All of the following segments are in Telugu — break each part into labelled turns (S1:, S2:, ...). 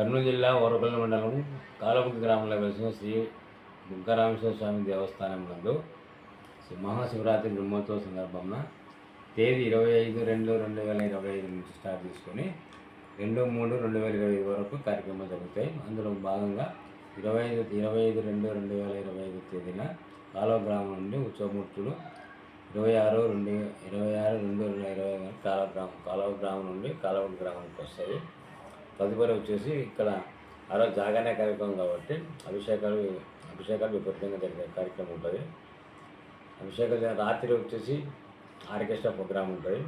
S1: కర్నూలు జిల్లా ఓరపల్లి మండలం కాలబుగ్గి గ్రామంలో వెలిసిన శ్రీ దుర్గారామేశ్వర స్వామి దేవస్థానం నందు మహాశివరాత్రి బ్రహ్మోత్సవ సందర్భంగా తేదీ 25/2/2025 నుంచి స్టార్ట్ చేసుకొని 2/3/2025 వరకు కార్యక్రమాలు జరుగుతాయి. అందులో భాగంగా 25/2/2025 తేదీన కాలువ గ్రామం నుండి ఉత్సవమూర్తులు 26/2/2025 కాలువ గ్రామం నుండి కాలబుగ్గి గ్రామానికి వస్తాయి. తదుపరి వచ్చేసి ఇక్కడ రోజు జాగరణ కార్యక్రమం కాబట్టి అభిషేకాలు విపరీతంగా జరిగే కార్యక్రమం ఉంటుంది. అభిషేకాలు రాత్రి వచ్చేసి ఆర్కెస్ట్రా ప్రోగ్రామ్ ఉంటుంది.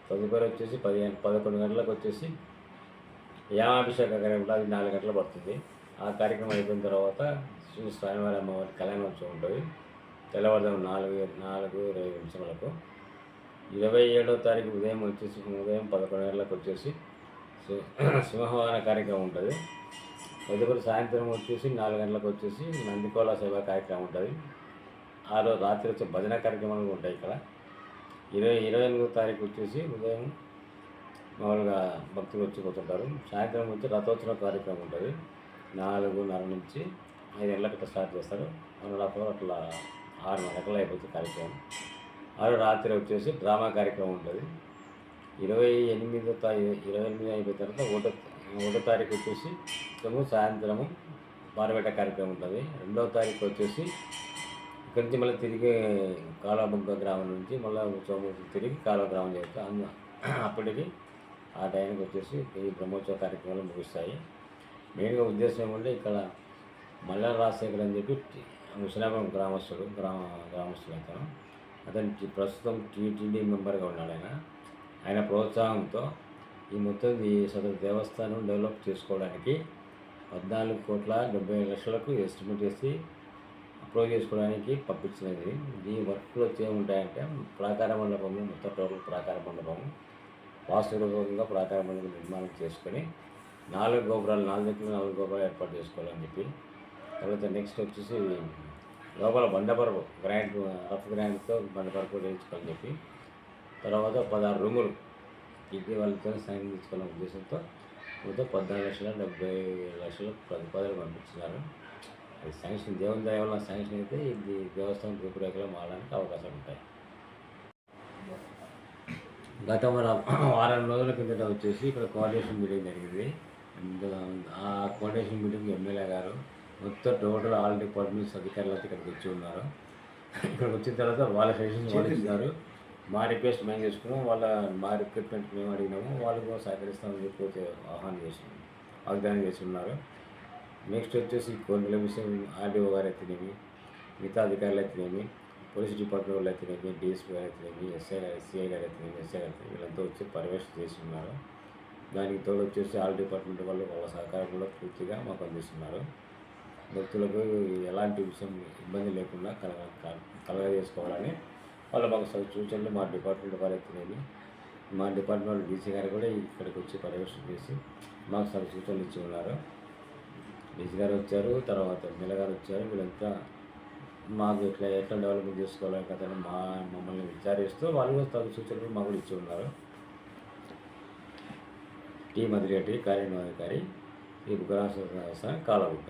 S1: తదుపరి వచ్చేసి 11 గంటలకు వచ్చేసి యామాభిషేక కార్యక్రమం ఉంటుంది. అది 4 గంటలు పడుతుంది. ఆ కార్యక్రమం అయిపోయిన తర్వాత శ్రీ స్వామివారి అమ్మవారి కళ్యాణోత్సవం ఉంటుంది. తెల్లవారుజాము 4:20 27వ తారీఖు ఉదయం 11 గంటలకు వచ్చేసి సింహవాహన కార్యక్రమం ఉంటుంది. తదుపరి సాయంత్రం వచ్చేసి 4 గంటలకు వచ్చేసి నందికోల సేవా కార్యక్రమం ఉంటుంది. ఆ రోజు రాత్రి వచ్చే భజన కార్యక్రమాలు ఉంటాయి. ఇక్కడ 28వ తారీఖు వచ్చేసి ఉదయం మామూలుగా భక్తులు వచ్చి కూర్చుంటారు. సాయంత్రం వచ్చి రథోత్సవ కార్యక్రమం ఉంటుంది. 4:30 నుంచి 5 గంటలకు స్టార్ట్ చేస్తారు. 1.5 అవర్ అట్లా 6 గంటలు అయిపోతుంది కార్యక్రమం. రాత్రి వచ్చేసి డ్రామా కార్యక్రమం ఉంటుంది. 28 అయిపోయిన తర్వాత 1వ తారీఖు వచ్చేసి సాయంత్రము పారవేట కార్యక్రమం ఉంటుంది. 2వ తారీఖు వచ్చేసి ఇక్కడి నుంచి మళ్ళీ తిరిగి కాలబుగ్గ గ్రామం నుంచి మళ్ళీ ఉత్సవం తిరిగి కాలువ గ్రామం చేస్తాం. అప్పటికి ఆ టైంకి వచ్చేసి ఈ బ్రహ్మోత్సవ కార్యక్రమాలు ముగుస్తాయి. మెయిన్గా ఉద్దేశం ఏమంటే ఇక్కడ మల్లా రాజశేఖర్ అని చెప్పి ముషినాపురం గ్రామస్తుడు అతను ప్రస్తుతం టీటీడీ మెంబర్గా ఉన్నాడు. ఆయన ప్రోత్సాహంతో ఈ మొత్తం ఈ సదరు దేవస్థానం డెవలప్ చేసుకోవడానికి 14,70,00,000 ఎస్టిమేట్ చేసి అప్రూవ్ చేసుకోవడానికి పంపించినది. ఈ వర్క్లో ఏముంటాయంటే ప్రాకార మండపము, మొత్తం టోటల్ ప్రాకార మండపము వాస్తురూపంగా ప్రాకార మండపం నిర్మాణం చేసుకొని 4 గోపురాలు 4 దిక్కులు 4 గోపురాలు ఏర్పాటు చేసుకోవాలని చెప్పి, తర్వాత నెక్స్ట్ వచ్చేసి లోపల బండపరపు రఫ్ గ్రాండ్తో బండపరపు వేయించుకోవాలని చెప్పి, తర్వాత 16 రూములు ఇది వాళ్ళతో సైన్ తీసుకోవాలనే ఉద్దేశంతో మొత్తం 14,70,00,000 ప్రతిపాదనలు పంపించినారు. అది శాంక్షన్ దేవుని దయ వల్ల శాంక్షన్ అయితే ఇది దేవస్థానం రూపురేఖలో మారడానికి అవకాశాలు ఉంటాయి. గత వారం రోజుల కిందట వచ్చేసి ఇక్కడ కోఆర్డినేషన్ మీటింగ్ జరిగింది. ఆ కోఆర్డినేషన్ మీటింగ్ ఎమ్మెల్యే గారు మొత్తం టోటల్ ఆల్ డిపార్ట్మెంట్స్ అధికారులతో ఇక్కడికి వచ్చి ఉన్నారు. ఇక్కడికి వచ్చిన తర్వాత వాళ్ళ సజెషన్స్ వాళ్ళు ఇస్తున్నారు. మా రిక్వెస్ట్ మేము చేసుకున్నాం, మా రిక్రూట్మెంట్ మేము అడిగినాము, వాళ్ళు కూడా సహకరిస్తామని చెప్పి వాగ్దానం చేసి ఉన్నారు. నెక్స్ట్ వచ్చేసి కొన్ని విషయం ఆర్డీఓ గారు అయితేనేమి, మిగతా అధికారులు అయితేనేమి, పోలీస్ డిపార్ట్మెంట్ వాళ్ళు అయితేనేమి, డిఎస్పీ గారు అయితేనేమి, సిఐ గారు అయితేనేమి, ఎస్ఐ గారు అయితే వీళ్ళంతా వచ్చి పర్యవేక్షణ చేసి ఉన్నారు. దానికి తోడు వచ్చేసి ఆల్ డిపార్ట్మెంట్ వాళ్ళు వాళ్ళ సహకారం కూడా పూర్తిగా మాకు అందిస్తున్నారు. భక్తులకు ఎలాంటి విషయం ఇబ్బంది లేకుండా కలగజేసుకోవాలని వాళ్ళు మాకు సూచనలు మా డిపార్ట్మెంట్ వారు అయితేనేమి, మా డిపార్ట్మెంట్ డీసీ గారు కూడా ఇక్కడికి వచ్చి పర్యవేక్షణ చేసి మాకు సూచనలు ఇచ్చి ఉన్నారు. డీసీ గారు వచ్చారు, తర్వాత ఎమ్మెల్యే గారు వచ్చారు. వీళ్ళంతా మాకు ఎట్లా డెవలప్మెంట్ చేసుకోవాలని కదా మమ్మల్ని విచారిస్తూ వాళ్ళు తగు సూచనలు మాకు కూడా ఇచ్చి ఉన్నారు. టీ మదిరెడ్డి కార్యనిర్వహణాధికారి ఈ దుర్గారామేశ్వర కాలబుగ్గ.